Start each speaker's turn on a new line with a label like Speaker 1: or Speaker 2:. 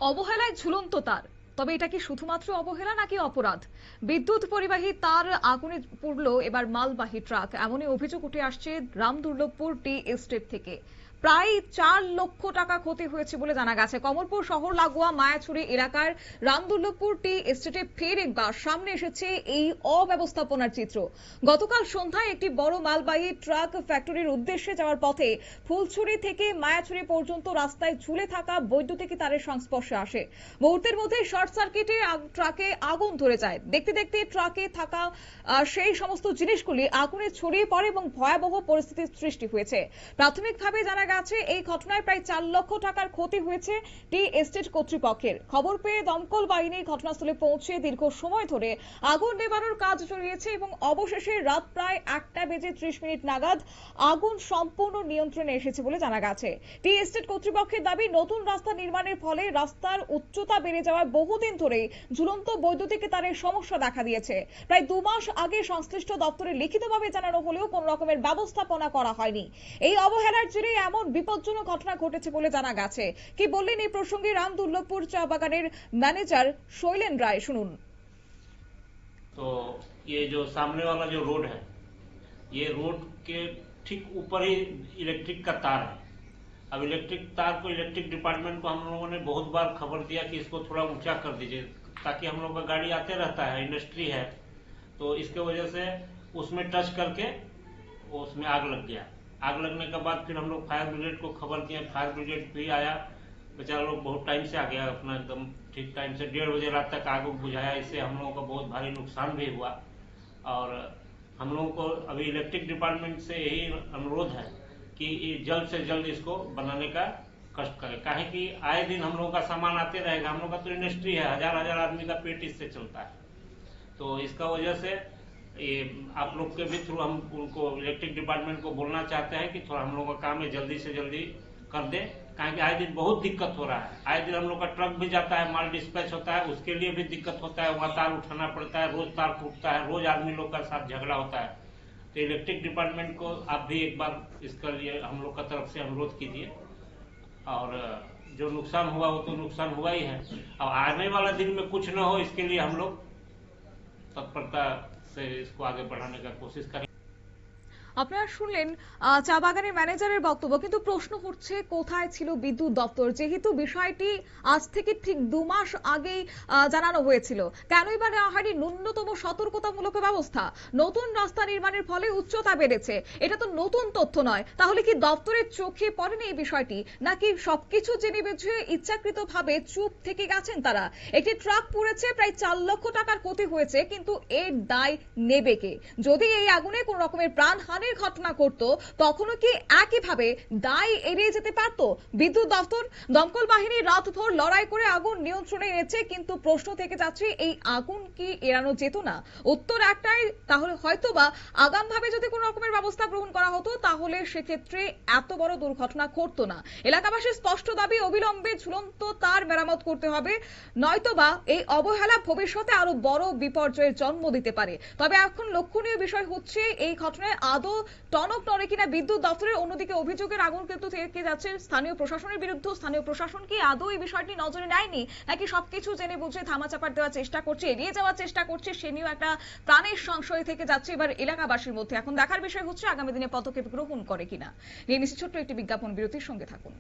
Speaker 1: অবহেলায় ঝুলন্ত তার, তবে এটা কি শুধুমাত্র অবহেলা নাকি অপরাধ? বিদ্যুৎ পরিবাহী তার আগুনে পুড়ল এবার মালবাহী ট্রাক, এমনই অভিযোগ উঠে আসছে রামদুর্লভপুর টি এস্টেট থেকে। প্রায় 4 লক্ষ টাকা ক্ষতি হয়েছে বলে জানা গেছে। কমলপুর শহর লাগোয়া মায়াছড়ি এলাকার রামদুর্লভপুর টি এস্টেটে ফের একবার সামনে এসেছে এই অব্যবস্থাপনার চিত্র। গতকাল সন্ধ্যায় একটি বড় মালবাহী ট্রাক ফ্যাক্টরির উদ্দেশ্যে যাওয়ার পথে ফুলছড়ি থেকে মায়াছড়ি পর্যন্ত রাস্তায় ঝুলে থাকা বৈদ্যুতিক তারের সংস্পর্শে আসে। মুহূর্তের মধ্যে শর্ট সার্কিটে ট্রাকে আগুন ধরে যায়। দেখতে দেখতে ট্রাকে থাকা সেই সমস্ত জিনিসগুলি আগুনে ছড়িয়ে পড়ে এবং ভয়াবহ পরিস্থিতির সৃষ্টি হয়েছে। প্রাথমিকভাবে জানা গেছে এই ঘটনায় প্রায় 4 লক্ষ টাকার ক্ষতি হয়েছে টি এস্টেট কর্তৃপক্ষের। খবর পেয়ে দমকল বাহিনী ঘটনাস্থলে পৌঁছে দীর্ঘ সময় ধরে আগুন নেভানোর কাজ চালিয়েছে এবং অবশেষে রাত প্রায় 1:30 নাগাদ আগুন সম্পূর্ণ নিয়ন্ত্রণে এসেছে বলে জানা গেছে। টি এস্টেট কর্তৃপক্ষের দাবি, নতুন রাস্তা নির্মাণের ফলে রাস্তার উচ্চতা বেড়ে যাওয়ায় বহুদিন ধরে ঝুলন্ত বৈদ্যুতিক তারের সমস্যা দেখা দিয়েছে। প্রায় 2 মাস আগে সংশ্লিষ্ট দপ্তরে লিখিতভাবে জানানো হলেও কোনো রকমের ব্যবস্থাপনা করা হয়নি। এই অবহেলার জেরে এমন বিপজ্জনক ঘটনা ঘটেছে বলে জানা গেছে। কি বললেন এই প্রসঙ্গে রামদুর্লভপুর চা বাগানের ম্যানেজার শৈলেন রায়, শুনুন।
Speaker 2: तो ये जो सामने वाला जो रोड है, ये रोड के ठीक ऊपर ही इलेक्ट्रिक का तार है। अब इलेक्ट्रिक तार को इलेक्ट्रिक डिपार्टमेंट को हम लोगों ने बहुत बार खबर दिया कि इसको थोड़ा ऊंचा कर दीजिए, ताकि हम लोग का गाड़ी आते रहता है, इंडस्ट्री है, तो इसके वजह से उसमें टच करके उसमें आग लग गया। आग लगने के बाद फिर हम लोग फायर ब्रिगेड को खबर किए। फायर ब्रिगेड भी आया, बेचारा लोग बहुत टाइम से आ गया, अपना एकदम ठीक टाइम से 1:30 बजे रात तक आग बुझाया। इससे हम लोगों का बहुत भारी नुकसान भी हुआ और हम लोगों को अभी इलेक्ट्रिक डिपार्टमेंट से यही अनुरोध है कि जल्द से जल्द इसको बनाने का कष्ट करें, काहे कि आए दिन हम लोगों का सामान आते रहेगा। हम लोग का तो इंडस्ट्री है, हजार हजार आदमी का पेट इससे चलता है, तो इसका वजह से ये आप लोग के भी थ्रू हम उनको इलेक्ट्रिक डिपार्टमेंट को बोलना चाहते हैं कि थोड़ा हम लोग का काम है जल्दी से जल्दी कर दे, काहे कि आए दिन बहुत दिक्कत हो रहा है। आए दिन हम लोग का ट्रक भी जाता है, माल डिस्पैच होता है, उसके लिए भी दिक्कत होता है, वहाँ तार उठाना पड़ता है, रोज तार टूटता है, रोज आदमी लोग का साथ झगड़ा होता है। तो इलेक्ट्रिक डिपार्टमेंट को आप भी एक बार इसका लिए हम लोग का तरफ से अनुरोध कीजिए, और जो नुकसान हुआ वो तो नुकसान हुआ ही है। अब आने वाला दिन में कुछ न हो, इसके लिए हम लोग तत्परता से इसको आगे बढ़ाने का कोशिश करें।
Speaker 1: আপনারা শুনলেন চা বাগানের ম্যানেজারের বক্তব্য, কিন্তু প্রশ্ন হচ্ছে কোথায় ছিল বিদ্যুৎ দপ্তর? যেহেতু বিষয়টি আজ থেকে ঠিক 2 মাস আগেই জানানো হয়েছিল, কেনই বা নেওয়া হয়নি ন্যূনতম সতর্কতামূলক ব্যবস্থা? নতুন রাস্তা নির্মাণের ফলে উচ্চতা বেড়েছে, এটা তো নতুন তথ্য নয়। তাহলে কি দপ্তরের চোখে পড়েনি এই বিষয়টি, নাকি সবকিছু জেনে বুঝে ইচ্ছাকৃতভাবে চুপ থেকে গেছেন তারা? একটি ট্রাক পুড়েছে, প্রায় 4 লক্ষ টাকার ক্ষতি হয়েছে, কিন্তু এর দায় নেবে কে? যদি এই আগুনে কোন রকমের প্রাণহানি ঘটনা করত, তখনও কি একইভাবে দায় এড়িয়ে যেতে পারত বিদ্যুৎ দপ্তর? দমকল বাহিনী রাতভর লড়াই করে আগুন নিয়ন্ত্রণে এনেছে, কিন্তু প্রশ্ন থেকে যাচ্ছে এই আগুন কি এড়ানো যেত না? উত্তর একটাই, তাহলে হয়তোবা আগামভাবে যদি কোন রকমের ব্যবস্থা গ্রহণ করা হতো, তাহলে সেক্ষেত্রে এত বড় দুর্ঘটনা ঘটতো না। এলাকাবাসীর স্পষ্ট দাবি, অবিলম্বে ঝুলন্ত তার মেরামত করতে হবে, নয়তোবা এই অবহেলা ভবিষ্যতে আরো বড় বিপর্যয়ের জন্ম দিতে পারে। তবে এখন লক্ষণীয় বিষয় হচ্ছে এই ঘটনায় আদৌ টনক নড়ে কিনা বিদ্যুৎ দপ্তরের। অন্যদিকে অভিযোগের আগুন কিন্তু থেকে যাচ্ছে স্থানীয় প্রশাসনের বিরুদ্ধে। স্থানীয় প্রশাসন কি আদৌ এই বিষয়টি নজরে নেয়নি, নাকি সবকিছু জেনে বুঝে ধামাচাপা দেওয়ার চেষ্টা করছে, এড়িয়ে যাওয়ার চেষ্টা করছে? সে নিয়েও একটা প্রাণের সংশয় থেকে যাচ্ছে এবার এলাকাবাসীর মধ্যে। এখন দেখার বিষয় হচ্ছে আগামী দিনে পদক্ষেপ গ্রহণ করে কিনা। নিয়ে নিচ্ছি ছোট্ট একটি বিজ্ঞাপন বিরতির, সঙ্গে থাকুন।